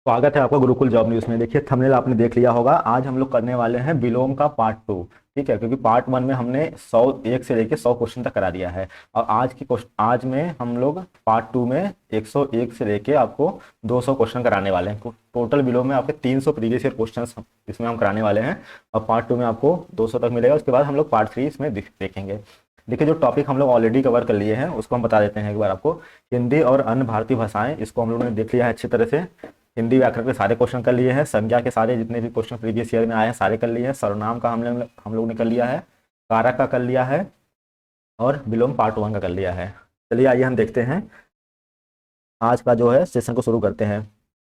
स्वागत है आपका गुरुकुल जॉब न्यूज़ में। देखिए थंबनेल आपने देख लिया होगा। आज हम लोग करने वाले हैं विलोम का पार्ट 2। ठीक है, क्योंकि पार्ट 1 में हमने 101 से लेके 100 क्वेश्चन तक करा दिया है। और आज में हम लोग पार्ट 2 में 101 से लेके आपको 200 क्वेश्चन कराने वाले हैं। टोटल विलोम में आपके 300 प्रीवियस ईयर क्वेश्चन इसमें हम कराने वाले हैं। और पार्ट 2 में आपको 200 तक मिलेगा। उसके बाद हम लोग पार्ट 3 इसमें देखेंगे। देखिए जो टॉपिक हम लोग ऑलरेडी कवर कर लिए हैं उसको हम बता देते हैं एक बार आपको। हिंदी और अन्य भारतीय भाषाएं, इसको हम लोगों ने देख लिया है अच्छी तरह से। हिंदी व्याकरण के सारे क्वेश्चन कर लिए हैं। संज्ञा के सारे जितने भी क्वेश्चन प्रीवियस ईयर में आए हैं सारे कर लिए हैं। सर्वनाम का हम लोग ने कर लिया है। कारक का कर लिया है। और विलोम पार्ट 1 का कर लिया है। चलिए आइए हम देखते हैं आज का जो है सेशन को शुरू करते हैं।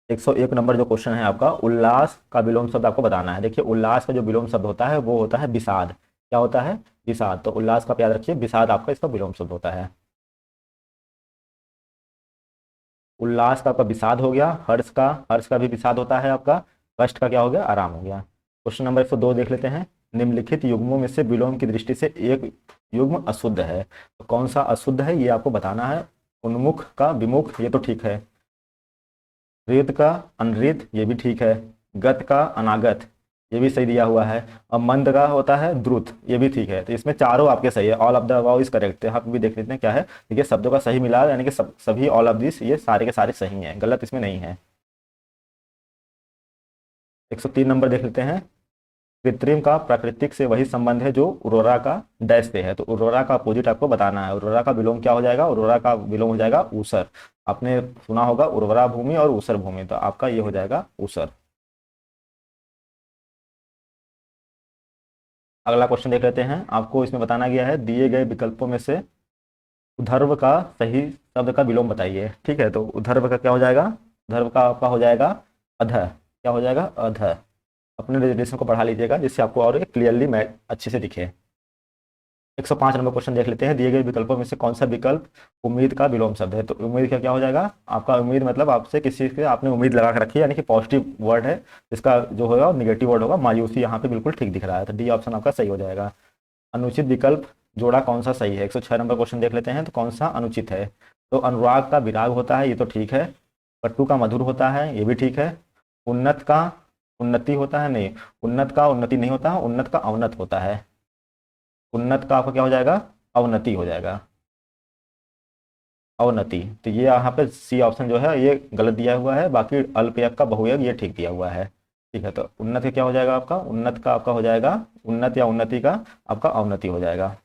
101 नंबर जो क्वेश्चन है आपका, उल्लास का विलोम शब्द आपको बताना है। देखिए उल्लास का जो विलोम शब्द होता है वो होता है विषाद। क्या होता है? विषाद। तो उल्लास का याद रखिए, विषाद आपका इसका विलोम शब्द होता है। उल्लास का आपका विषाद हो गया। हर्ष का भी विषाद होता है आपका। कष्ट का क्या हो गया? आराम हो गया। क्वेश्चन नंबर 102 देख लेते हैं। निम्नलिखित युग्मों में से विलोम की दृष्टि से एक युग्म अशुद्ध है, तो कौन सा अशुद्ध है ये आपको बताना है। उन्मुख का विमुख, ये तो ठीक है। ऋत का अनृत, ये भी ठीक है। गत का अनागत, ये भी सही दिया हुआ है। और मंद का होता है द्रुत, ये भी ठीक है। तो इसमें चारों आपके सही है। All of the above is correct. यहाँ पे भी देख लेते हैं क्या है। देखिए शब्दों का सही मिला, यानी कि सभी ऑल ऑफ दिस, ये सारे के सारे सही हैं, गलत इसमें नहीं है। 103 नंबर देख लेते हैं। कृत्रिम का प्राकृतिक से वही संबंध है जो उर्वरा का डैश से है। तो उर्वरा का अपोजिट आपको बताना है। उर्वरा का विलोम क्या हो जाएगा? उर्वरा का विलोम हो जाएगा ऊसर। आपने सुना होगा उर्वरा भूमि और ऊसर भूमि, तो आपका ये हो जाएगा ऊसर। अगला क्वेश्चन देख लेते हैं। आपको इसमें बताना गया है दिए गए विकल्पों में से उधर्व का सही शब्द का विलोम बताइए। ठीक है, तो उधर्व का क्या हो जाएगा? उधर्व का आपका हो जाएगा अध। क्या हो जाएगा? अध। अपने रेजिस्ट्रेशन को बढ़ा लीजिएगा जिससे आपको और क्लियरली मैच अच्छे से दिखे। 105 नंबर क्वेश्चन देख लेते हैं। दिए गए विकल्पों में से कौन सा विकल्प उम्मीद का विलोम शब्द है? तो उम्मीद का क्या हो जाएगा? आपका उम्मीद मतलब आपसे किसी चीज़ के आपने उम्मीद लगा के रखी है, यानी कि पॉजिटिव वर्ड है। इसका जो होगा निगेटिव वर्ड होगा मायूसी। यहाँ पे बिल्कुल ठीक दिख रहा है, तो डी ऑप्शन आपका सही हो जाएगा। अनुचित विकल्प जोड़ा कौन सा सही है? 106 नंबर क्वेश्चन देख लेते हैं। तो कौन सा अनुचित है? तो अनुराग का विराग होता है, ये तो ठीक है। कट्टू का मधुर होता है, ये भी ठीक है। उन्नत का उन्नति होता है, नहीं। उन्नत का उन्नति नहीं होता है, उन्नत का अवनत होता है। उन्नत का आपका क्या हो जाएगा? अवनति हो जाएगा। अवनति। तो ये यहाँ पे सी ऑप्शन जो है ये गलत दिया हुआ है। बाकी अल्पयक का बहुयक ये ठीक दिया हुआ है। ठीक है, तो उन्नत का क्या हो जाएगा आपका? उन्नत का आपका हो जाएगा उन्नत, या उन्नति का आपका अवनति हो जाएगा।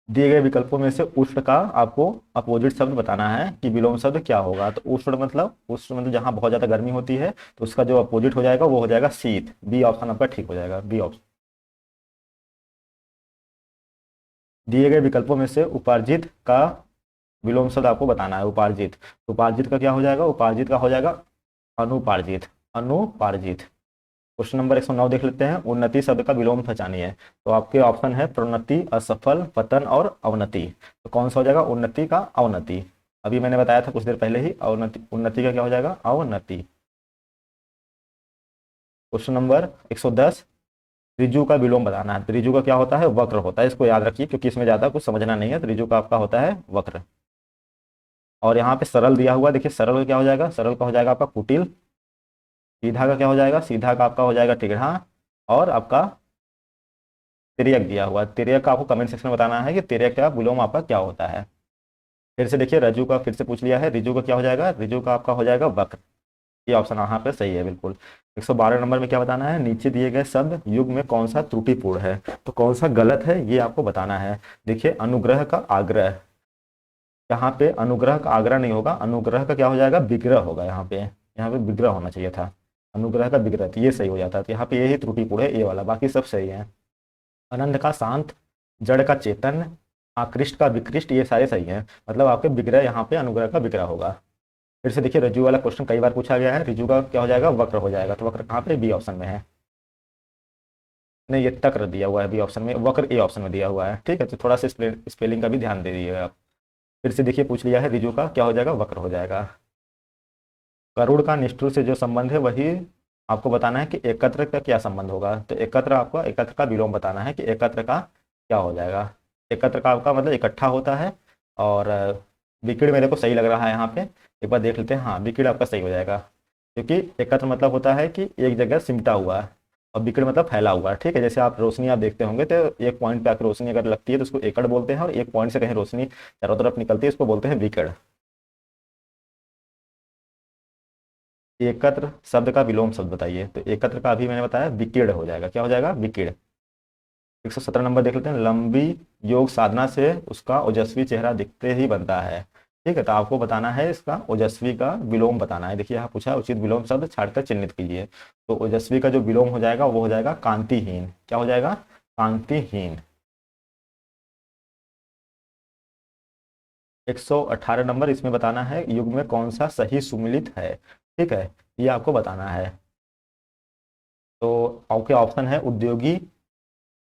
दिए गए विकल्पों में से उष्ण का आपको अपोजिट शब्द बताना है कि विलोम शब्द क्या होगा। तो उष्ण मतलब जहां बहुत ज्यादा गर्मी होती है, तो उसका जो अपोजिट हो जाएगा वो हो जाएगा शीत। बी ऑप्शन आपका ठीक हो जाएगा, बी ऑप्शन। दिए गए विकल्पों में से उपार्जित का विलोम शब्द आपको बताना है। उपार्जित, उपार्जित का क्या हो जाएगा? उपार्जित का हो जाएगा अनुपार्जित। अनुपार्जित। क्वेश्चन नंबर 109 देख लेते हैं। उन्नति शब्द का विलोम पहचानिए। तो आपके ऑप्शन है प्रोन्नति, असफल, पतन और अवनति। तो कौन सा हो जाएगा? उन्नति का अवनति। अभी मैंने बताया था कुछ देर पहले ही, अवनति। उन्नति का क्या हो जाएगा? अवनति। Question number 110। ऋजु का विलोम बताना है। तो ऋजु का क्या होता है? वक्र होता है। इसको याद रखिए क्योंकि इसमें ज्यादा कुछ समझना नहीं है। तो ऋजु का आपका होता है वक्र। और यहाँ पे सरल दिया हुआ, देखिए सरल का क्या हो जाएगा? सरल का हो जाएगा आपका कुटिल। सीधा का क्या हो जाएगा? सीधा का आपका हो जाएगा टेढ़ा। और आपका तिर्यक दिया हुआ। तिर्यक का आपको कमेंट सेक्शन में बताना है कि तिर्यक का विलोम आपका क्या होता है। फिर से देखिए रज्जु का फिर से पूछ लिया है। ऋजु का क्या हो जाएगा? ऋजु का आपका हो जाएगा वक्र। ये ऑप्शन यहाँ पे सही है बिल्कुल। 112 नंबर में क्या बताना है? नीचे दिए गए शब्द युग में कौन सा त्रुटिपूर्ण है? तो कौन सा गलत है ये आपको बताना है। देखिए अनुग्रह का आग्रह, यहाँ पे अनुग्रह का आग्रह नहीं होगा। अनुग्रह का क्या हो जाएगा? विग्रह होगा। यहाँ पे विग्रह होना चाहिए था। अनुग्रह का विग्रह, तो ये सही हो जाता है। तो यहाँ पे यही त्रुटिपूर्ण है, ये वाला। बाकी सब सही है। आनंद का शांत, जड़ का चेतन, आकृष्ट का विकृष्ट, ये सारे सही हैं। मतलब आपके विग्रह यहाँ पे अनुग्रह का विग्रह होगा। फिर से देखिए रज्जु वाला क्वेश्चन कई बार पूछा गया है। ऋजु का क्या हो जाएगा? वक्र हो जाएगा। तो वक्र कहाँ पे? बी ऑप्शन में है। नहीं, ये तक्र दिया हुआ है बी ऑप्शन में, वक्र ए ऑप्शन में दिया हुआ है। ठीक है, तो थोड़ा सा स्पेलिंग का भी ध्यान दे दीजिएगा आप। फिर से देखिए पूछ लिया है। ऋजु का क्या हो जाएगा? वक्र हो जाएगा। करुण का निष्ठुर से जो संबंध है वही आपको बताना है कि एकत्र का क्या संबंध होगा। तो एकत्र का विलोम बताना है कि एकत्र का क्या हो जाएगा। एकत्र का आपका मतलब इकट्ठा होता है। और विकिड मेरे को सही लग रहा है यहाँ पे, एक बार देख लेते हैं। हाँ, विकिड आपका सही हो जाएगा, क्योंकि एकत्र मतलब होता है कि एक जगह सिमटा हुआ है, और विकिड मतलब फैला हुआ है। ठीक है, जैसे आप रोशनी आप देखते होंगे तो एक पॉइंट पे आकर रोशनी अगर लगती है तो उसको एकड़ बोलते हैं, और एक पॉइंट से कहीं रोशनी चारों तरफ निकलती है उसको बोलते हैं विकिड। एकत्र शब्द का विलोम शब्द बताइए, तो एकत्र का अभी मैंने बताया विकिड हो जाएगा, क्या हो जाएगा, विकिड। 117 नंबर देख लेते हैं। लंबी योग साधना से उसका ओजस्वी चेहरा दिखते ही बनता है। ठीक है, तो आपको बताना है इसका ओजस्वी का विलोम बताना है। देखिए यहाँ पूछा है, उचित विलोम शब्द छाटकर चिन्हित कीजिए। तो ओजस्वी का जो विलोम हो जाएगा वो हो जाएगा कांतिहीन। क्या हो जाएगा, कांतिहीन। 118 नंबर, इसमें बताना है युग में कौन सा सही सुमिलित है। ठीक है, ये आपको बताना है। तो आपके ऑप्शन है उद्योगी,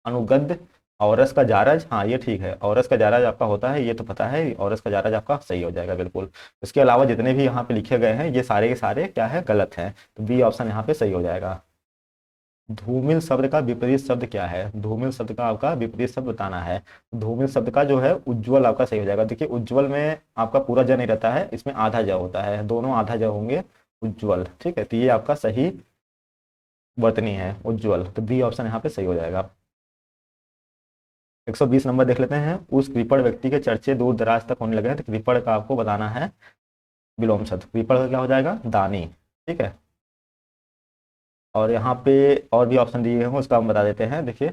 अनुगद्य, औरस का जारज। हाँ ये ठीक है, औरस का जारज आपका होता है, ये तो पता है, औरस का जारज आपका सही हो जाएगा बिल्कुल। इसके अलावा जितने भी यहाँ पे लिखे गए हैं ये सारे के सारे क्या है, गलत हैं, तो बी ऑप्शन यहाँ पे सही हो जाएगा। धूमिल शब्द का विपरीत शब्द क्या है, धूमिल शब्द का आपका विपरीत शब्द बताना है। धूमिल शब्द का जो है उज्ज्वल आपका सही हो जाएगा। देखिए उज्ज्वल में आपका पूरा ज नहीं रहता है, इसमें आधा ज होता है, दोनों आधा ज होंगे, उज्ज्वल। ठीक है, तो ये आपका सही वर्तनी है, उज्ज्वल, तो बी ऑप्शन यहाँ पे सही हो जाएगा। 120 नंबर देख लेते हैं। उस कृपण व्यक्ति के चर्चे दूर दराज तक होने लगे हैं, तो कृपण का आपको बताना है विलोम शब्द। कृपण का क्या हो जाएगा, दानी। ठीक है, और यहाँ पे और भी ऑप्शन दिए हैं उसका हम बता देते हैं। देखिए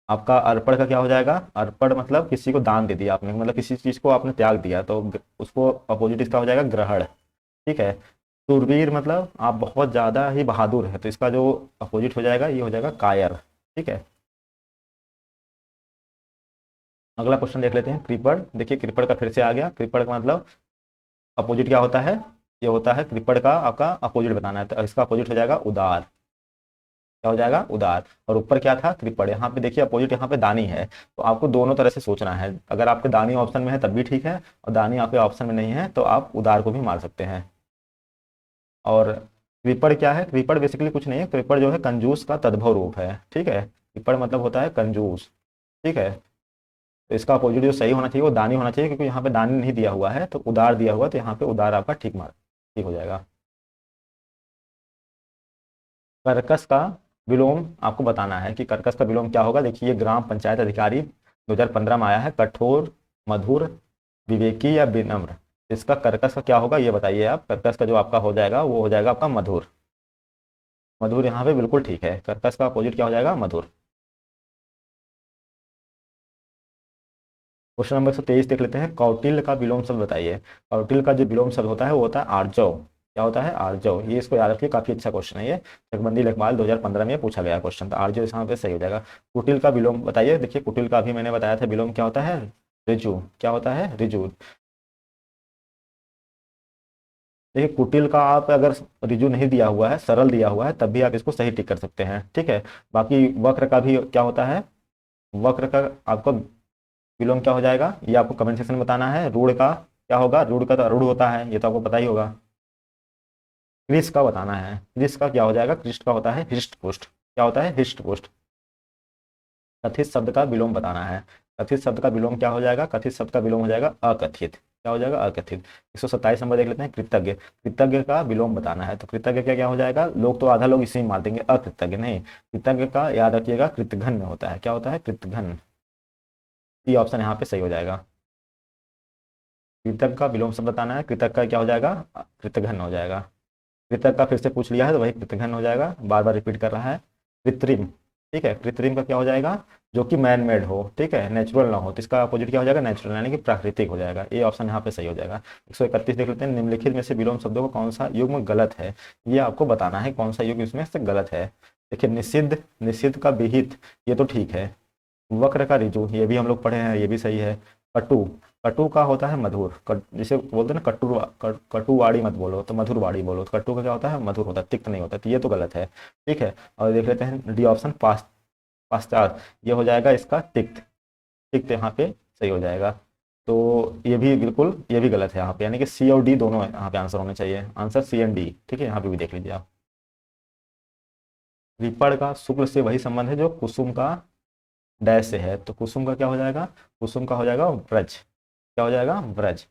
आपका अर्पण का क्या हो जाएगा, अर्पण मतलब किसी को दान दे दिया आपने, मतलब किसी चीज को आपने त्याग दिया, तो उसको अपोजिट इसका हो जाएगा ग्रहण। ठीक है, शूरवीर मतलब आप बहुत ज्यादा ही बहादुर है, तो इसका जो अपोजिट हो जाएगा ये हो जाएगा कायर। ठीक है, अगला क्वेश्चन देख लेते हैं। कृपण, देखिए कृपण का फिर से आ गया। कृपण का मतलब अपोजिट क्या होता है, ये होता है कृपण का आपका अपोजिट बताना है, तो इसका अपोजिट हो जाएगा उदार। क्या हो जाएगा, उदार। और ऊपर क्या था, कृपण। यहाँ पे देखिए अपोजिट यहाँ पे दानी है, तो आपको दोनों तरह से सोचना है। अगर आपके दानी ऑप्शन में है तब भी ठीक है, और दानी आपके ऑप्शन में नहीं है तो आप उदार को भी मार सकते हैं। और कृपण क्या है, कृपण बेसिकली कुछ नहीं है, कृपण जो है कंजूस का तद्भव रूप है। ठीक है, कृपण मतलब होता है कंजूस। ठीक है, तो इसका अपोजिट जो सही होना चाहिए वो दानी होना चाहिए, क्योंकि यहाँ पे दानी नहीं दिया हुआ है, तो उदार दिया हुआ है, तो यहाँ पे उदार आपका ठीक मार ठीक हो जाएगा। कर्कश का विलोम आपको बताना है कि कर्कश का विलोम क्या होगा। देखिए ये ग्राम पंचायत अधिकारी 2015 में आया है, कठोर, मधुर, विवेकी या विनम्र। इसका कर्कश का क्या होगा ये बताइए आप। कर्कश का जो आपका हो जाएगा वो हो जाएगा आपका मधुर। मधुर यहाँ पे बिल्कुल ठीक है, कर्कश का अपोजिट क्या हो जाएगा, मधुर। क्वेश्चन नंबर 123 देख लेते हैं। कौटिल्य का विलोम शब्द बताइए। कौटिल्य का जो विलोम शब्द होता है वो होता है आर्जव। क्या होता है, आर्जव। ये इसको याद रखिए, काफी अच्छा क्वेश्चन है ये, चकबंदी लेखपाल 2015 में पूछा गया क्वेश्चन, तो आर्जव यहाँ पे सही हो जाएगा। कुटिल का विलोम बताइए। देखिए कुटिल का अभी मैंने बताया था विलोम क्या होता है, ऋजु। क्या होता है, ऋजु। देखिए कुटिल का आप अगर ऋजु नहीं दिया हुआ है, सरल दिया हुआ है, तब भी आप इसको सही टिक कर सकते हैं। ठीक है, बाकी वक्र का भी क्या होता है, वक्र का आपको विलोम क्या हो जाएगा ये आपको कमेंट सेक्शन में बताना है। रूढ़ का क्या होगा, रूढ़ का तो अरूढ़ होता है, ये तो आपको पता ही होगा। क्रिस का बताना है, क्रिस का क्या हो जाएगा, क्रिस्ट का होता है हृष्ट पुष्ट। क्या होता है, हृष्ट पुष्ट। कथित शब्द का विलोम बताना है। कथित शब्द का विलोम क्या हो जाएगा, कथित शब्द का विलोम हो जाएगा अकथित। क्या हो जाएगा, अकथित। 127 नंबर देख लेते हैं। कृतज्ञ, कृतज्ञ का विलोम बताना है, तो कृतज्ञ क्या क्या हो जाएगा, लोग तो आधा लोग इसे ही मार देंगे, अकृतज्ञ नहीं। कृतज्ञ का याद रखिएगा कृतघ्न होता है। क्या होता है, कृतघ्न। ये ऑप्शन यहाँ पे सही हो जाएगा। कृतज्ञ का विलोम शब्द बताना है, कृतज्ञ का क्या हो जाएगा, कृतघ्न हो जाएगा। कृतज्ञ का फिर से पूछ लिया है तो वही कृतघ्न हो जाएगा, बार बार रिपीट कर रहा है। कृत्रिम, ठीक है, कृत्रिम का क्या हो जाएगा, जो कि मैन मेड हो। ठीक है, नेचुरल ना हो, तो इसका अपोजिट क्या हो जाएगा, नेचुरल यानी कि प्राकृतिक हो जाएगा। ये ऑप्शन यहाँ पे सही हो जाएगा। 131 देख लेते हैं। निम्नलिखित में से विलोम शब्दों का कौन सा युग्म गलत है, ये आपको बताना है कौन सा युग्म इसमें से गलत है। देखिए निषिद्ध, निषिद्ध का विहित, ये तो ठीक है। वक्र का ऋजु, ये भी हम लोग पढ़े हैं, ये भी सही है। कटु, कटु का होता है मधुर। जिसे बोलते हैं ना कटुवाड़ी मत बोलो, तो मधुरवाड़ी बोलो, तो कटु का क्या होता है, मधुर होता है, तिक्त नहीं होता, तो ये तो गलत है। ठीक है, और देख लेते हैं डी ऑप्शन, पाश्चात, ये हो जाएगा इसका तिक्त। तिक्त यहाँ पे सही हो जाएगा। तो ये भी बिल्कुल, ये भी गलत है यहाँ पे, यानी कि सी और डी दोनों यहाँ पे आंसर होने चाहिए, आंसर सी एंड डी। ठीक है, यहाँ पे भी देख लीजिए आप। विपण का शुक्ल से वही संबंध है जो कुसुम का डैश से है, तो कुसुम का क्या हो जाएगा, कुसुम का हो जाएगा व्रज। क्या हो जाएगा, व्रज।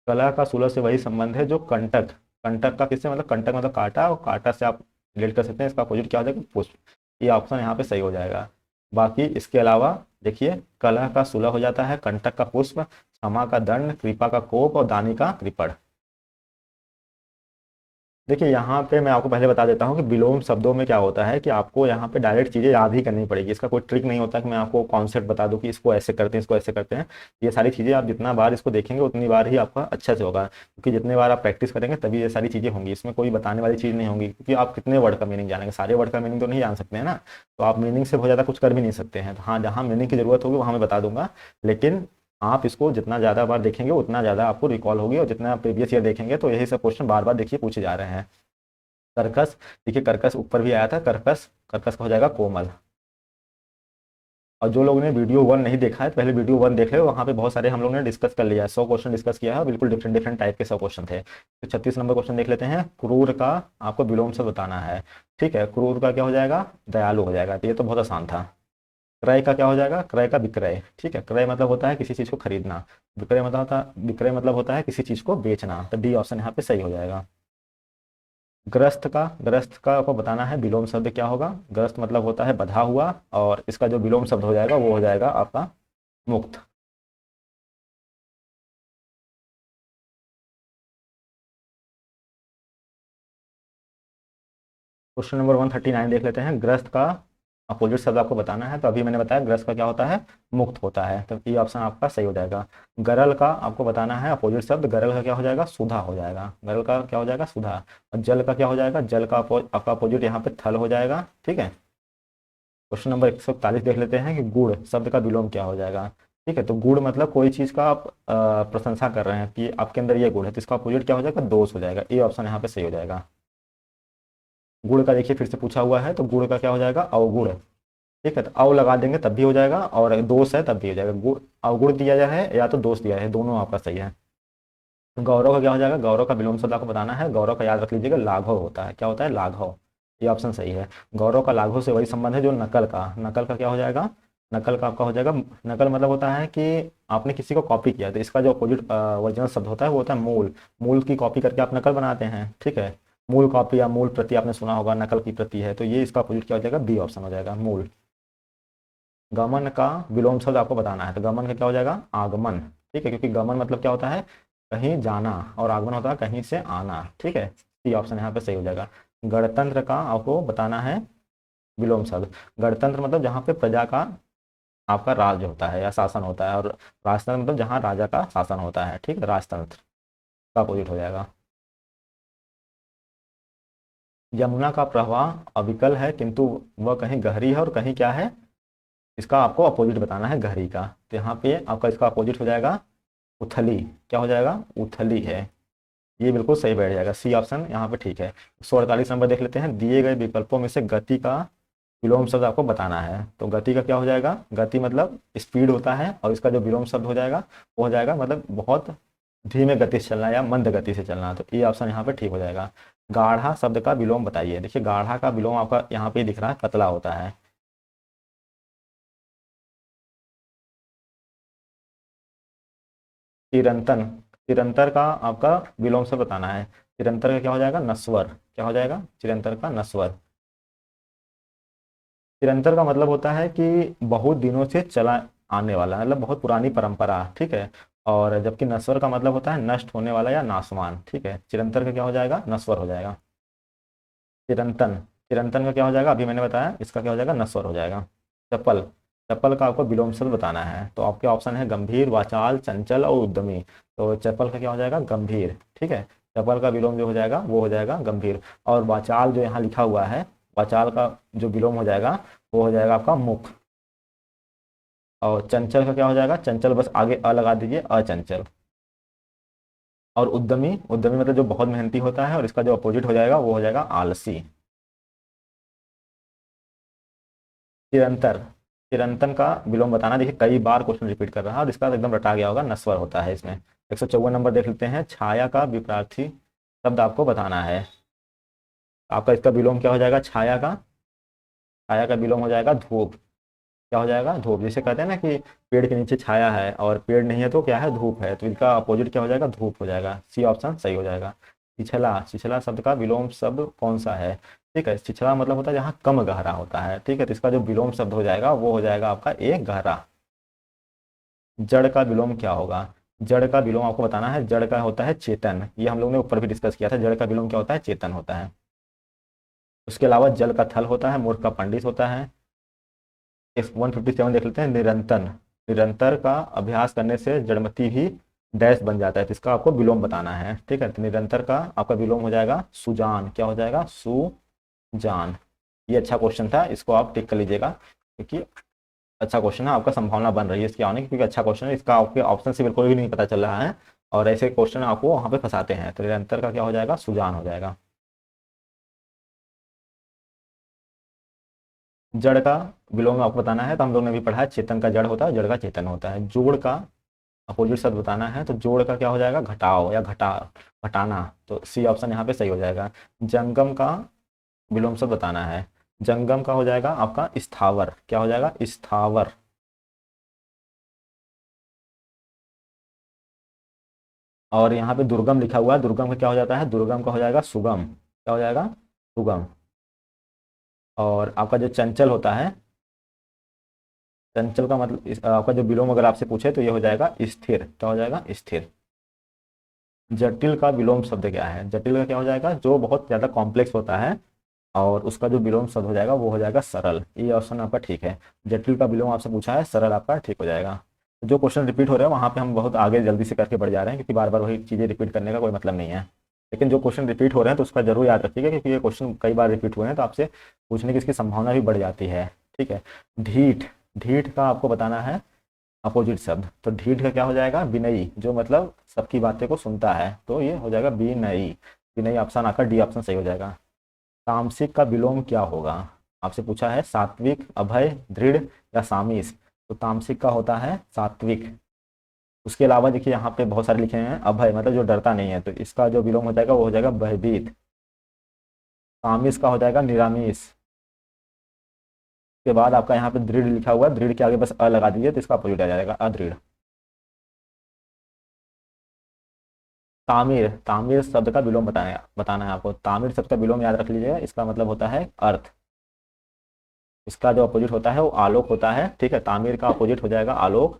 कलह का सुलह से वही संबंध है जो कंटक, कंटक का किससे मतलब, कंटक मतलब कांटा, और कांटा से आप रिलेट कर सकते हैं, इसका अपोजिट क्या हो जाएगा, पुष्प। ये ऑप्शन यहाँ पे सही हो जाएगा। बाकी इसके अलावा देखिए, कलह का सुलह हो जाता है कंटक का पुष्प, क्षमा का दंड, कृपा का कोप और दानी का कृपण। देखिए यहाँ पे मैं आपको पहले बता देता हूँ कि विलोम शब्दों में क्या होता है कि आपको यहाँ पे डायरेक्ट चीज़ें याद ही करनी पड़ेगी। इसका कोई ट्रिक नहीं होता कि मैं आपको कॉन्सेप्ट बता दूँ कि इसको ऐसे करते हैं, इसको ऐसे करते हैं। ये सारी चीज़ें आप जितना बार इसको देखेंगे उतनी बार ही आपका अच्छा से होगा, क्योंकि जितने बार आप प्रैक्टिस करेंगे तभी ये सारी चीज़ें होंगी। इसमें कोई बताने वाली चीज़ नहीं होगी, क्योंकि आप कितने वर्ड का मीनिंग जानेंगे, सारे वर्ड का मीनिंग तो नहीं जान सकते हैं ना। तो आप मीनिंग से बहुत ज़्यादा कुछ कर भी नहीं सकते हैं। तो हाँ, जहाँ मीनिंग की ज़रूरत होगी वहाँ मैं बता दूंगा, लेकिन आप इसको जितना ज़्यादा बार देखेंगे उतना ज़्यादा आपको रिकॉल होगी, और जितना प्रीवियस ईयर देखेंगे तो यही सब क्वेश्चन बार बार देखिए पूछे जा रहे हैं। कर्कश, देखिए कर्कश ऊपर भी आया था, कर्कश, कर्कश का हो जाएगा कोमल। और जो लोगों ने वीडियो 1 नहीं देखा है, पहले वीडियो 1 देख ले, वहाँ पे बहुत सारे हम लोगों ने डिस्कस कर लिया है, 100 क्वेश्चन डिस्कस किया है, बिल्कुल डिफरेंट डिफरेंट टाइप के 100 क्वेश्चन थे। तो 36 नंबर क्वेश्चन देख लेते हैं। क्रूर का आपको विलोम से बताना है, ठीक है। क्रूर का क्या हो जाएगा, दयालु हो जाएगा, तो ये तो बहुत आसान था। क्रय का क्या हो जाएगा, क्रय का विक्रय, ठीक है। क्रय मतलब होता है किसी चीज़ को खरीदना, विक्रय मतलब होता है किसी चीज़ को बेचना, तो डी ऑप्शन यहाँ पे सही हो जाएगा। ग्रस्त का आपको बताना है विलोम शब्द क्या होगा। ग्रस्त मतलब होता है बंधा हुआ, और इसका जो विलोम शब्द हो जाएगा वो हो जाएगा आपका मुक्त। क्वेश्चन नंबर 139 देख लेते हैं। ग्रस्त का अपोजिट शब्द आपको बताना है, तो अभी मैंने बताया ग्रस्त का क्या होता है, मुक्त होता है, तो ये ऑप्शन आपका सही हो जाएगा। गरल का आपको बताना है अपोजिट शब्द, गरल का क्या हो जाएगा, सुधा हो जाएगा, गरल का क्या हो जाएगा, सुधा। और जल का क्या हो जाएगा, जल का आपका अपोजिट यहाँ पे थल हो जाएगा, ठीक है। क्वेश्चन नंबर 141 देख लेते हैं कि गुड़ शब्द का विलोम क्या हो जाएगा। ठीक है, तो गुड़ मतलब कोई चीज़ का आप प्रशंसा कर रहे हैं कि आपके अंदर ये गुण है, तो इसका अपोजिट क्या हो जाएगा, दोष हो जाएगा। ये ऑप्शन यहाँ पे सही हो जाएगा। गुड़ का देखिए फिर से पूछा हुआ है, तो गुड़ का क्या हो जाएगा, अवगुण। ठीक है, तो अव लगा देंगे तब भी हो जाएगा, और दोष है तब भी हो जाएगा। गुड़, अवगुण दिया जाए है या तो दोष दिया है, दोनों आपका सही है। तो गौरव का क्या हो जाएगा, गौरव का विलोम शब्द आपको बताना है। गौरव का याद रख लीजिएगा, लाघव होता है, क्या होता है, लाघव। ये ऑप्शन सही है। गौरव का लाघव से वही संबंध है जो नकल का, नकल का क्या हो जाएगा, नकल का आपका हो जाएगा, नकल मतलब होता है कि आपने किसी को कॉपी किया, तो इसका जो अपोजिट ओरिजिनल शब्द होता है वो होता है मूल। मूल की कॉपी करके आप नकल बनाते हैं, ठीक है। मूल कॉपी या मूल प्रति आपने सुना होगा, नकल की प्रति है, तो ये इसका अपोजिट क्या हो जाएगा, बी ऑप्शन हो जाएगा, मूल। गमन का विलोम शब्द आपको बताना है, तो गमन का क्या हो जाएगा, आगमन, ठीक है, क्योंकि गमन मतलब क्या होता है, कहीं जाना, और आगमन होता है कहीं से आना, ठीक है। सी ऑप्शन यहाँ पे सही हो जाएगा। गणतंत्र का आपको बताना है विलोम शब्द। गणतंत्र मतलब जहाँ पे प्रजा का आपका राज होता है या शासन होता है, और राजतंत्र मतलब जहाँ राजा का शासन होता है, ठीक है, राजतंत्र का अपोजिट हो जाएगा। यमुना का प्रवाह अविकल है, किंतु वह कहीं गहरी है और कहीं क्या है, इसका आपको अपोजिट बताना है, गहरी का। तो यहाँ पे आपका इसका अपोजिट हो जाएगा उथली, क्या हो जाएगा, उथली है। ये बिल्कुल सही बैठ जाएगा, सी ऑप्शन यहाँ पे ठीक है। 148 नंबर देख लेते हैं। दिए गए विकल्पों में से गति का विलोम शब्द आपको बताना है, तो गति का क्या हो जाएगा, गति मतलब स्पीड होता है, और इसका जो विलोम शब्द हो जाएगा वो हो जाएगा मतलब बहुत धीमे गति से चलना या मंद गति से चलना, तो ये ऑप्शन यहाँ पे ठीक हो जाएगा। गाढ़ा शब्द का विलोम बताइए। देखिए गाढ़ा का विलोम आपका यहाँ पे दिख रहा है, पतला होता है। चिरंतन, चिरंतर का आपका विलोम शब्द बताना है। चिरंतर का क्या हो जाएगा, नस्वर, क्या हो जाएगा, चिरंतर का नस्वर। चिरंतर का मतलब होता है कि बहुत दिनों से चला आने वाला, मतलब बहुत पुरानी परंपरा, ठीक है। और जबकि नस्वर का मतलब होता है नष्ट होने वाला या नासवान, ठीक है। चिरंतर का क्या हो जाएगा, नस्वर हो जाएगा। चिरंतन, चिरंतन का क्या हो जाएगा, अभी मैंने बताया, इसका क्या हो जाएगा, नस्वर हो जाएगा। चप्पल, चप्पल का आपको विलोम शब्द बताना है, तो आपके ऑप्शन है गंभीर, वाचाल, चंचल और उद्यमी। तो चप्पल का क्या हो जाएगा, गंभीर, ठीक है। चप्पल का विलोम जो हो जाएगा वो हो जाएगा गंभीर। और वाचाल जो यहाँ लिखा हुआ है, वाचाल का जो विलोम हो जाएगा वो हो जाएगा आपका मुख। और चंचल का क्या हो जाएगा, चंचल बस आगे अ लगा दीजिए, अचंचल। और उद्यमी, उद्यमी मतलब जो बहुत मेहनती होता है, और इसका जो अपोजिट हो जाएगा वो हो जाएगा आलसी। चिरंतर, चिरंतन का विलोम बताना। देखिए कई बार क्वेश्चन रिपीट कर रहा है, और इसका एकदम रटा गया होगा, नस्वर होता है इसमें। 154 नंबर देख लेते हैं। छाया का विपरीत शब्द आपको बताना है। आपका इसका विलोम क्या हो जाएगा, छाया का, छाया का विलोम हो जाएगा धूप। क्या हो जाएगा, धूप। जैसे कहते हैं ना कि पेड़ के नीचे छाया है और पेड़ नहीं है तो क्या है, धूप है, तो इनका अपोजिट क्या हो जाएगा, धूप हो जाएगा। सी ऑप्शन सही हो जाएगा। छिछला, छिछला शब्द का विलोम शब्द कौन सा है? ठीक है, छिछला मतलब होता है जहाँ कम गहरा होता है। ठीक है, तो इसका जो विलोम शब्द हो जाएगा वो हो जाएगा आपका एक गहरा। जड़ का विलोम क्या होगा? जड़ का विलोम आपको बताना है। जड़ का होता है चेतन, ये हम लोग ने ऊपर भी डिस्कस किया था। जड़ का विलोम क्या होता है, चेतन होता है। उसके अलावा जल का थल होता है, मूर्ख का पंडित होता है। 157 देख लेते हैं, निरंतर। निरंतर का अभ्यास करने से जड़मति भी डैश बन जाता है, तो इसका आपको विलोम बताना है। ठीक है, तो निरंतर का आपका विलोम हो जाएगा सुजान। क्या हो जाएगा, सुजान। ये अच्छा क्वेश्चन था, इसको आप टिक कर लीजिएगा क्योंकि अच्छा क्वेश्चन है, आपका संभावना बन रही है इसके आने की, क्योंकि अच्छा क्वेश्चन है। इसका आपके ऑप्शन से बिल्कुल भी नहीं पता चल रहा है और ऐसे क्वेश्चन आपको वहाँ पे फंसाते हैं। तो निरंतर का क्या हो जाएगा, सुजान हो जाएगा। जड़ का विलोम आपको बताना है, तो हम लोग ने भी पढ़ा है, चेतन का जड़ होता है, जड़ का चेतन होता है। जोड़ का अपोजिट शब्द बताना है, तो जोड़ का क्या हो जाएगा, घटाओ या घटाना। तो सी ऑप्शन यहाँ पे सही हो जाएगा। जंगम का विलोम शब्द बताना है। जंगम का हो जाएगा आपका स्थावर। क्या हो जाएगा, स्थावर। और यहाँ पे दुर्गम लिखा हुआ है, दुर्गम का क्या हो जाता है, दुर्गम का हो जाएगा सुगम। क्या हो जाएगा, सुगम। और आपका जो चंचल होता है, चंचल का मतलब आपका जो विलोम अगर आपसे पूछे तो ये हो जाएगा स्थिर। क्या हो जाएगा, स्थिर। जटिल का विलोम शब्द क्या है? जटिल का क्या हो जाएगा, जो बहुत ज़्यादा कॉम्प्लेक्स होता है और उसका जो विलोम शब्द हो जाएगा वो हो जाएगा सरल। ये ऑप्शन आपका ठीक है। जटिल का विलोम आपसे पूछा है, सरल आपका ठीक हो जाएगा। जो क्वेश्चन रिपीट हो रहे हैं वहाँ पे हम बहुत आगे जल्दी से करके बढ़ जा रहे हैं, क्योंकि बार बार वही चीज़ें रिपीट करने का कोई मतलब नहीं है। लेकिन जो क्वेश्चन रिपीट हो रहे हैं तो उसका जरूर याद रखिएगा, क्योंकि ये क्वेश्चन कई बार रिपीट हुए हैं तो आपसे पूछने की इसकी संभावना भी बढ़ जाती है। ठीक है। ढीठ, ढीठ का आपको बताना है अपोजिट शब्द। तो ढीठ का क्या हो जाएगा, विनयी, जो मतलब सबकी बातें को सुनता है, तो ये हो जाएगा विनयी। विनयी ऑप्शन आकर डी ऑप्शन सही हो जाएगा। तामसिक का विलोम क्या होगा? आपसे पूछा है सात्विक, अभय, दृढ़ या सामीस। तो तामसिक का होता है सात्विक। उसके अलावा देखिए यहाँ पे बहुत सारे लिखे हैं, अभय मतलब जो डरता नहीं है, तो इसका जो विलोम हो जाएगा वो हो जाएगा भयभीत। सामीस का हो जाएगा निरामीस। के बाद आपका यहाँ पे दृढ़ लिखा हुआ है, दृढ़ के आगे बस अ लगा दीजिए तो इसका अपोजिट आ जाएगा अदृढ़। तामिर, तामिर शब्द का विलोम बताना है आपको। तामिर शब्द का विलोम याद रख लीजिएगा, इसका मतलब होता है अर्थ। इसका जो अपोजिट होता है वो आलोक होता है। ठीक है, तामिर का अपोजिट हो जाएगा आलोक।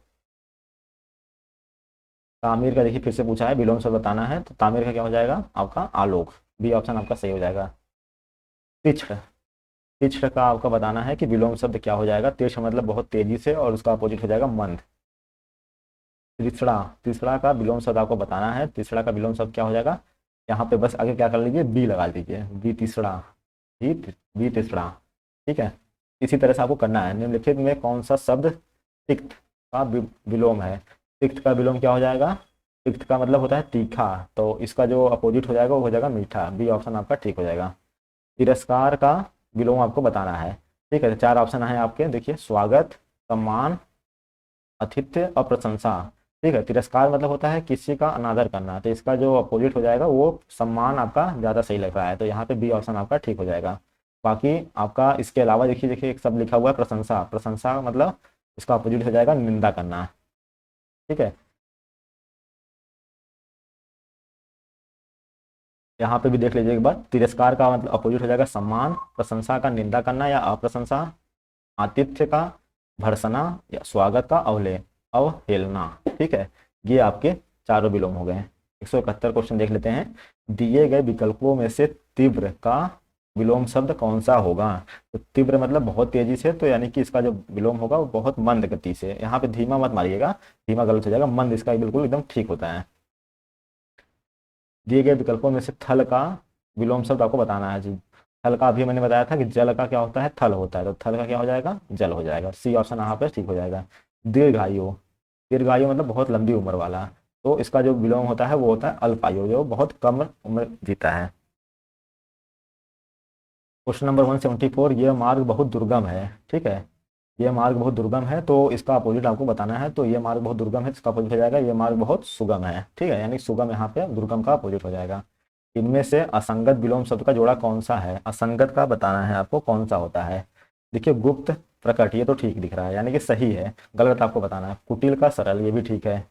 तामिर का देखिए फिर से पूछा है विलोम शब्द बताना है, तो तामिर का क्या हो जाएगा आपका आलोक। बी ऑप्शन आपका सही हो जाएगा। तीक्ष्ण, तीक्ष्ण का आपका बताना है कि विलोम शब्द क्या हो जाएगा। तीक्ष्ण मतलब बहुत तेजी से और उसका अपोजिट हो जाएगा मंद। तीसरा, तीसरा का विलोम शब्द आपको बताना है। तीसरा का विलोम शब्द क्या हो जाएगा, यहाँ पे बस आगे क्या कर लीजिए, बी लगा दीजिए, बी तीसरा, बी बी तीसरा। ठीक है, इसी तरह से आपको करना है। निम्नलिखित में कौन सा शब्द तिक्त का विलोम है? तिक्त का विलोम क्या हो जाएगा, तिक्त का मतलब होता है तीखा, तो इसका जो अपोजिट हो जाएगा वो हो जाएगा मीठा। बी ऑप्शन आपका ठीक हो जाएगा। तिरस्कार का विलोम आपको बताना है। ठीक है, तो चार ऑप्शन है आपके, देखिए स्वागत, सम्मान, आतिथ्य और प्रशंसा। ठीक है, तिरस्कार मतलब होता है किसी का अनादर करना, तो इसका जो अपोजिट हो जाएगा वो सम्मान आपका ज़्यादा सही लग रहा है, तो यहाँ पे बी ऑप्शन आपका ठीक हो जाएगा। बाकी आपका इसके अलावा देखिए देखिए एक शब्द लिखा हुआ है प्रशंसा। प्रशंसा मतलब इसका अपोजिट हो जाएगा निंदा करना। ठीक है, यहाँ पे भी देख लीजिए एक बार। तिरस्कार का मतलब अपोजिट हो जाएगा सम्मान, प्रशंसा का निंदा करना या अप्रशंसा, आतिथ्य का भर्सना या स्वागत का अवहेलना। ठीक है, ये आपके चारों विलोम हो गए। 171 क्वेश्चन देख लेते हैं। दिए गए विकल्पों में से तीव्र का विलोम शब्द कौन सा होगा? तो तीव्र मतलब बहुत तेजी से, तो यानी कि इसका जो विलोम होगा वो बहुत मंद गति से। यहाँ पे धीमा मत मारिएगा, धीमा गलत हो जाएगा, मंद इसका बिल्कुल एकदम ठीक होता है। दिए गए विकल्पों में से थल का विलोम शब्द आपको बताना है जी। थल का अभी मैंने बताया था कि जल का क्या होता है, थल होता है, तो थल का क्या हो जाएगा, जल हो जाएगा। सी ऑप्शन यहाँ पे ठीक हो जाएगा। दीर्घायु, दीर्घायु मतलब बहुत लंबी उम्र वाला, तो इसका जो विलोम होता है वो होता है अल्पायु, जो बहुत कम उम्र जीता है। क्वेश्चन नंबर 174, यह मार्ग बहुत दुर्गम है। ठीक है, ये मार्ग बहुत दुर्गम है, तो इसका अपोजिट आपको बताना है। तो ये मार्ग बहुत दुर्गम है, इसका अपोजिट हो जाएगा ये मार्ग बहुत सुगम है। ठीक है, यानी सुगम यहाँ पे दुर्गम का अपोजिट हो जाएगा। इनमें से असंगत विलोम शब्द का जोड़ा कौन सा है? असंगत का बताना है आपको कौन सा होता है। देखिए गुप्त प्रकट, ये तो ठीक दिख रहा है यानी कि सही है, गलत आपको बताना है। कुटिल का सरल, ये भी ठीक है।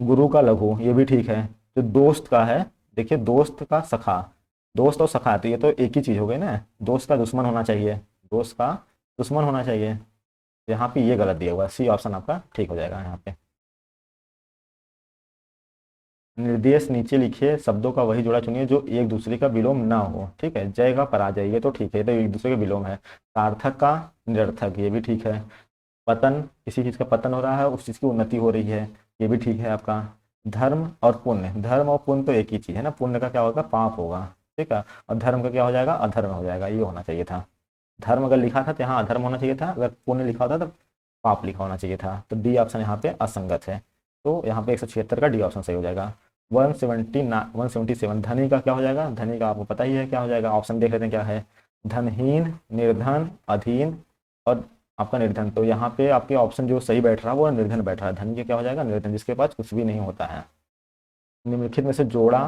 गुरु का लघु, ये भी ठीक है। जो दोस्त का है, देखिए दोस्त का सखा, दोस्त और सखा तो ये तो एक ही चीज हो गई ना, दोस्त का दुश्मन होना चाहिए, दोस्त का दुश्मन होना चाहिए। यहाँ पे ये गलत दिया हुआ है, सी ऑप्शन आपका ठीक हो जाएगा यहाँ पे। निर्देश नीचे लिखे शब्दों का वही जोड़ा चुनिए जो एक दूसरे का विलोम ना हो। ठीक है, जय का पराजय, ये तो ठीक है, ये तो एक दूसरे का विलोम है। सार्थक का निरर्थक, ये भी ठीक है। पतन, किसी चीज का पतन हो रहा है, उस चीज की उन्नति हो रही है, ये भी ठीक है आपका। धर्म और पुण्य, धर्म और पुण्य तो एक ही चीज है ना, पुण्य का क्या होगा, पाप होगा। ठीक है, और धर्म का क्या हो जाएगा, अधर्म हो जाएगा, ये होना चाहिए था। धर्म अगर लिखा था तो यहाँ अधर्म होना चाहिए था, अगर पुण्य लिखा होता तो पाप लिखा होना चाहिए था। तो डी ऑप्शन यहाँ पे असंगत है, तो यहाँ पे 176 का डी ऑप्शन सही हो जाएगा। 177 धनी का क्या हो जाएगा, धनी का आपको पता ही है क्या हो जाएगा, ऑप्शन देख लेते हैं क्या है। धनहीन, निर्धन, अधीन और आपका निर्धन। तो यहाँ पे आपके ऑप्शन जो सही बैठ रहा है वो निर्धन बैठ रहा है। धनी का क्या हो जाएगा, निर्धन, जिसके पास कुछ भी नहीं होता है। निम्नलिखित में से जोड़ा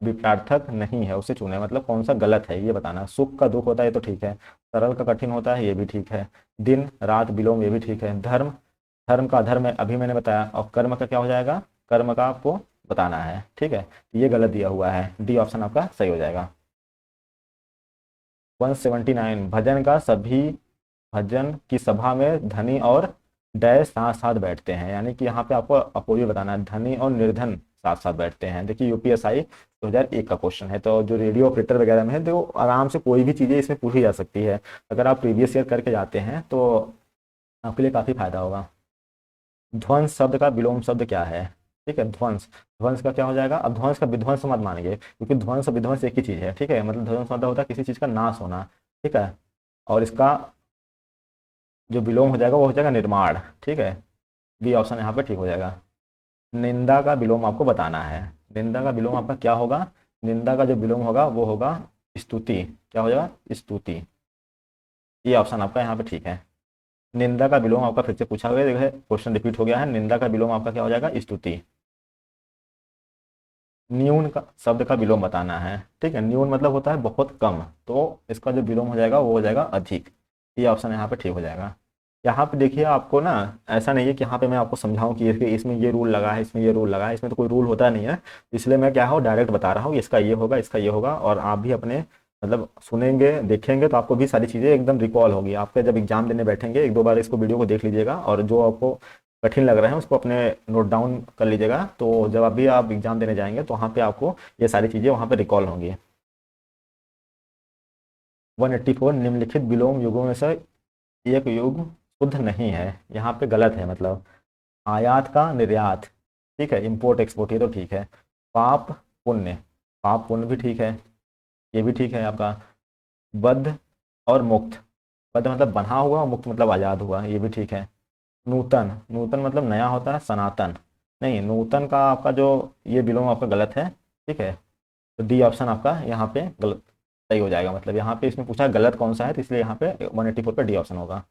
विप्रार्थक नहीं है उसे चुने, मतलब कौन सा गलत है ये बताना। सुख का दुख होता है, ये तो ठीक है। सरल का कठिन होता है, ये भी ठीक है। दिन रात विलोम, ये भी ठीक है। धर्म, धर्म का अधर्म है, अभी मैंने बताया। और कर्म का क्या हो जाएगा, कर्म का आपको बताना है। ठीक है, ये गलत दिया हुआ है, डी ऑप्शन आपका सही हो जाएगा। 179 भजन का सभी, भजन की सभा में धनी और डैश साथ साथ बैठते हैं, यानी कि यहाँ पे आपको अपोजिट बताना है, धनी और निर्धन साथ साथ बैठते हैं। देखिए यूपीएसआई 2001 का क्वेश्चन है, तो जो रेडियो ऑपरेटर वगैरह में है तो आराम से कोई भी चीज़ें इसमें पूछी जा सकती है। अगर आप प्रीवियस ईयर करके जाते हैं तो आपके लिए काफ़ी फायदा होगा। ध्वंस शब्द का विलोम शब्द क्या है, ठीक है, ध्वंस, ध्वंस का क्या हो जाएगा। अब ध्वंस का विध्वंस मत मानेंगे, क्योंकि ध्वंस और विध्वंस एक ही चीज़ है। ठीक है, मतलब ध्वंस मतलब होता है किसी चीज़ का नाश होना। ठीक है, और इसका जो विलोम हो जाएगा वो हो जाएगा निर्माण। ठीक है, बी ऑप्शन यहाँ पे ठीक हो जाएगा। निंदा का विलोम आपको बताना है, निंदा का विलोम आपका क्या होगा, निंदा का जो विलोम होगा वो होगा स्तुति, क्या हो जाएगा, स्तुति। ये ऑप्शन आपका यहाँ पे ठीक है। निंदा का विलोम आपका फिर से पूछा गया, देखिए क्वेश्चन रिपीट हो गया है। निंदा का विलोम आपका क्या हो जाएगा, स्तुति। न्यून का शब्द का विलोम बताना है। ठीक है, न्यून मतलब होता है बहुत कम, तो इसका जो विलोम हो जाएगा वो हो जाएगा अधिक। ये ऑप्शन यहाँ पे ठीक हो जाएगा। यहाँ पे देखिए आपको ना, ऐसा नहीं है कि यहाँ पे मैं आपको समझाऊं कि इसमें ये रूल लगा है, इसमें ये रूल लगा है, इसमें तो कोई रूल होता नहीं है। इसलिए मैं क्या हो डायरेक्ट बता रहा हूँ, इसका ये होगा, इसका ये होगा, और आप भी अपने मतलब सुनेंगे देखेंगे तो आपको भी सारी चीज़ें एकदम रिकॉल होगी। आपके जब एग्जाम देने बैठेंगे एक दो बार इसको वीडियो को देख लीजिएगा, और जो आपको कठिन लग रहा है उसको अपने नोट डाउन कर लीजिएगा, तो जब अभी आप एग्जाम देने जाएंगे तो वहाँ पे आपको ये सारी चीज़ें वहाँ पे रिकॉल होंगी। 184 निम्नलिखित विलोम युगों में से एक युग शुद्ध नहीं है, यहाँ पे गलत है, मतलब आयात का निर्यात, ठीक है, इंपोर्ट एक्सपोर्ट, ये तो ठीक है। पाप पुण्य, पाप पुण्य भी ठीक है, ये भी ठीक है आपका। बद्ध और मुक्त, बद्ध मतलब बंधा हुआ, मुक्त मतलब आज़ाद हुआ, ये भी ठीक है। नूतन, नूतन मतलब नया होता है, सनातन नहीं, नूतन का आपका जो ये विलोम आपका गलत है। ठीक है, तो डी ऑप्शन आपका यहाँ पे गलत सही हो जाएगा, मतलब यहाँ पे इसमें पूछा गलत कौन सा है, तो इसलिए यहाँ पे 184 पे डी ऑप्शन होगा।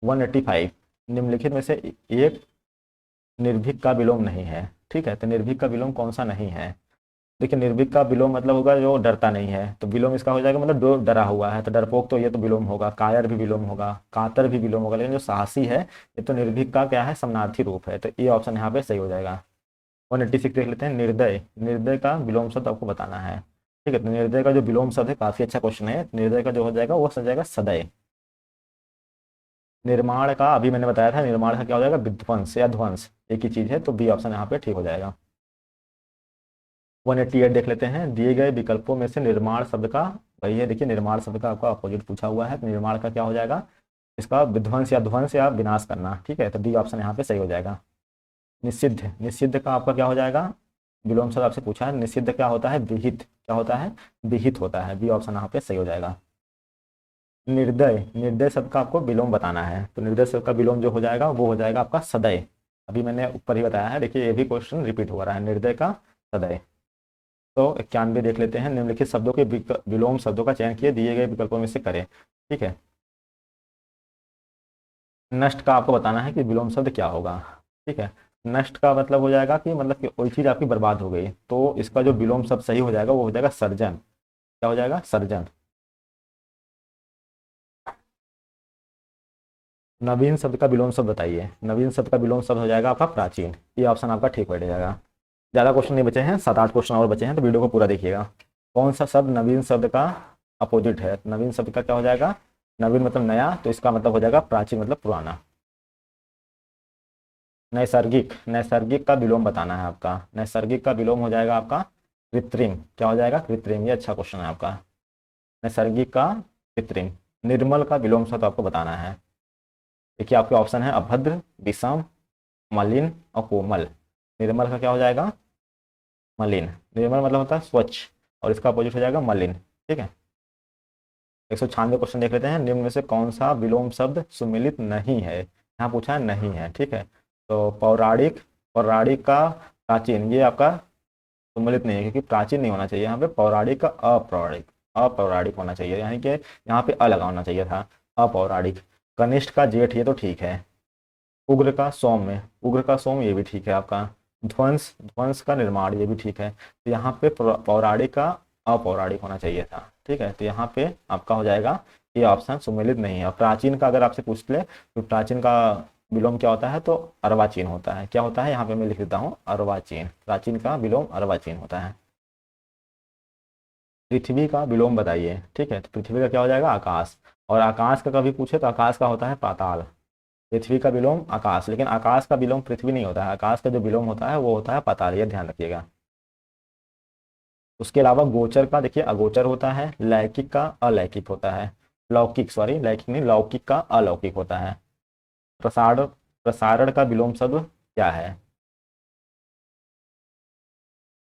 185 निम्नलिखित में से एक निर्भीक का विलोम नहीं है। ठीक है, तो निर्भीक का विलोम कौन सा नहीं है। देखिए निर्भीक का विलोम मतलब होगा जो डरता नहीं है, तो विलोम इसका हो जाएगा मतलब जो डरा हुआ है, तो डरपोक तो ये तो विलोम होगा। कायर भी विलोम होगा, कातर भी विलोम होगा, लेकिन जो साहसी है ये तो निर्भीक का क्या है, समानार्थी रूप है, तो ये ऑप्शन यहाँ पे सही हो जाएगा। 186 देख लेते हैं, निर्दय, निर्दय का विलोम शब्द आपको बताना है। ठीक है, तो निर्दय का जो विलोम शब्द है, काफी अच्छा क्वेश्चन है, निर्दय का जो हो जाएगा वो हो जाएगा सदय। निर्माण का अभी मैंने बताया था, निर्माण का क्या हो जाएगा, विध्वंस या ध्वंस, एक ही चीज है, तो बी ऑप्शन यहाँ पे ठीक हो जाएगा। 188 देख लेते हैं, दिए गए विकल्पों में से निर्माण शब्द का, वही है, देखिए निर्माण शब्द का आपका अपोजिट पूछा हुआ है, तो निर्माण का क्या हो जाएगा, इसका विध्वंस या ध्वंस या विनाश करना। ठीक है, तो डी ऑप्शन यहाँ पे सही हो जाएगा। निषिद्ध, निषिद्ध का आपका क्या हो जाएगा, विलोम शब्द आपसे पूछा है, निषिद्ध क्या होता है, विहित, क्या होता है, विहित होता है, बी ऑप्शन यहाँ पे सही हो जाएगा। निर्दय, निर्दय शब्द का आपको विलोम बताना है, तो निर्दय शब्द का विलोम जो हो जाएगा वो हो जाएगा आपका सदय। अभी मैंने ऊपर ही बताया है, देखिए ये भी क्वेश्चन रिपीट हो रहा है, निर्दय का सदय। तो 91 देख लेते हैं, निम्नलिखित शब्दों के विलोम शब्दों का चयन किए दिए गए विकल्पों में से करें। ठीक है, नष्ट का आपको बताना है कि विलोम शब्द क्या होगा। ठीक है, नष्ट का मतलब हो जाएगा कि मतलब कि कोई चीज़ आपकी बर्बाद हो गई, तो इसका जो विलोम शब्द सही हो जाएगा वो हो जाएगा सर्जन, क्या हो जाएगा, सर्जन। नवीन शब्द का विलोम शब्द बताइए। नवीन शब्द का विलोम शब्द हो जाएगा आपका प्राचीन। ये ऑप्शन आपका ठीक बैठ जाएगा। ज़्यादा क्वेश्चन नहीं बचे हैं, 7-8 क्वेश्चन और बचे हैं, तो वीडियो को पूरा देखिएगा। कौन सा शब्द नवीन शब्द का अपोजिट है? नवीन शब्द का क्या हो जाएगा? नवीन मतलब नया, तो इसका मतलब हो जाएगा प्राचीन मतलब पुराना। नैसर्गिक, नैसर्गिक का विलोम बताना है आपका। नैसर्गिक का विलोम हो जाएगा आपका कृत्रिम। क्या हो जाएगा? कृत्रिम। ये अच्छा क्वेश्चन है आपका। नैसर्गिक का कृत्रिम। निर्मल का विलोम शब्द आपको बताना है। देखिए आपके ऑप्शन है अभद्र, विषम, मलिन और कोमल। निर्मल का क्या हो जाएगा? मलिन। निर्मल मतलब होता है स्वच्छ, और इसका अपोजिट हो जाएगा मलिन। ठीक है। 196 क्वेश्चन देख लेते हैं। निम्न में से कौन सा विलोम शब्द सुमिलित नहीं है? यहाँ पूछा है नहीं है। ठीक है। तो पौराणिक, पौराणिक का प्राचीन, ये आपका सुमिलित नहीं है, क्योंकि प्राचीन नहीं होना चाहिए यहाँ पे। पौराणिक का अपौराणिक, अपौराणिक होना चाहिए, यानी कि यहाँ पे अ लगा होना चाहिए था। अपौराणिक। कनिष्ठ का जेठ, ये तो ठीक है। उग्र का सौम्य, उग्र का सौम्य, ये भी ठीक है आपका। ध्वंस, ध्वंस का निर्माण, ये भी ठीक है। तो यहाँ पे पौराणिक का अपौराणिक होना चाहिए था। ठीक है। तो यहाँ पे आपका हो जाएगा ये ऑप्शन सुमेलित नहीं है। और प्राचीन का अगर आपसे पूछ ले तो प्राचीन का विलोम क्या होता है? तो अर्वाचीन होता है। क्या होता है? यहाँ पे मैं लिख देता हूँ अर्वाचीन। प्राचीन का विलोम अर्वाचीन होता है। पृथ्वी का विलोम बताइए। ठीक है। तो पृथ्वी का क्या हो जाएगा? आकाश। और आकाश का कभी पूछे तो आकाश का होता है पाताल। पृथ्वी का विलोम आकाश, लेकिन आकाश का विलोम पृथ्वी नहीं होता है। आकाश का जो विलोम होता है वो होता है पाताल, ये ध्यान रखिएगा। उसके अलावा गोचर का देखिए अगोचर होता है, लौकिक का अलौकिक होता है। लौकिक, सॉरी लौकिक नहीं, लौकिक का अलौकिक होता है। प्रसारण, प्रसारण का विलोम शब्द क्या है?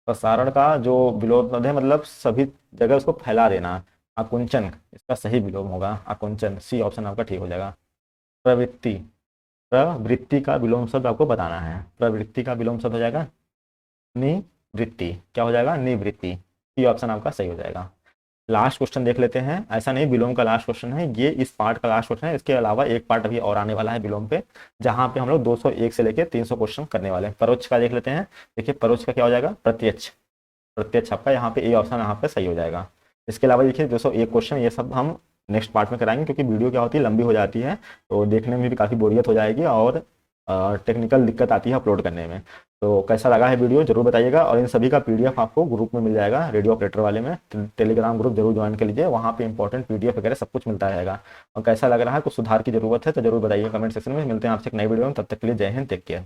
प्रसारण का जो विलोम शब्द है, मतलब सभी जगह उसको फैला देना, आकुंचन, इसका सही विलोम होगा आकुंचन। सी ऑप्शन आपका ठीक हो जाएगा। प्रवृत्ति, प्रवृत्ति का विलोम शब्द आपको बताना है। प्रवृत्ति का विलोम शब्द हो जाएगा निवृत्ति। क्या हो जाएगा? निवृत्ति। ये ऑप्शन आपका सही हो जाएगा। लास्ट क्वेश्चन देख लेते हैं। ऐसा नहीं विलोम का लास्ट क्वेश्चन है, ये इस पार्ट का लास्ट क्वेश्चन है। इसके अलावा एक पार्ट अभी और आने वाला है विलोम पे, जहां पे हम लोग 201 से लेकर 300 क्वेश्चन करने वाले हैं। परोक्ष का देख लेते हैं। देखिए परोक्ष का क्या हो जाएगा? प्रत्यक्ष। प्रत्यक्ष आपका यहाँ पे ए ऑप्शन यहाँ पे सही हो जाएगा। इसके अलावा देखिए 201 क्वेश्चन ये सब हम नेक्स्ट पार्ट में कराएंगे, क्योंकि वीडियो क्या होती है लंबी हो जाती है, तो देखने में भी काफ़ी बोरियत हो जाएगी और टेक्निकल दिक्कत आती है अपलोड करने में। तो कैसा लगा है वीडियो जरूर बताइएगा। और इन सभी का पीडीएफ आपको ग्रुप में मिल जाएगा, रेडियो ऑपरेटर वाले में। टेलीग्राम ग्रुप जरूर ज्वाइन कर लीजिए, वहाँ पे इंपॉर्टेंट पीडीएफ वगैरह सब कुछ मिलता रहेगा। और कैसा लग रहा है, कुछ सुधार की जरूरत है तो जरूर बताइए कमेंट सेक्शन में। मिलते हैं आपसे एक नई वीडियो में, तब तक के लिए जय हिंद, टेक केयर।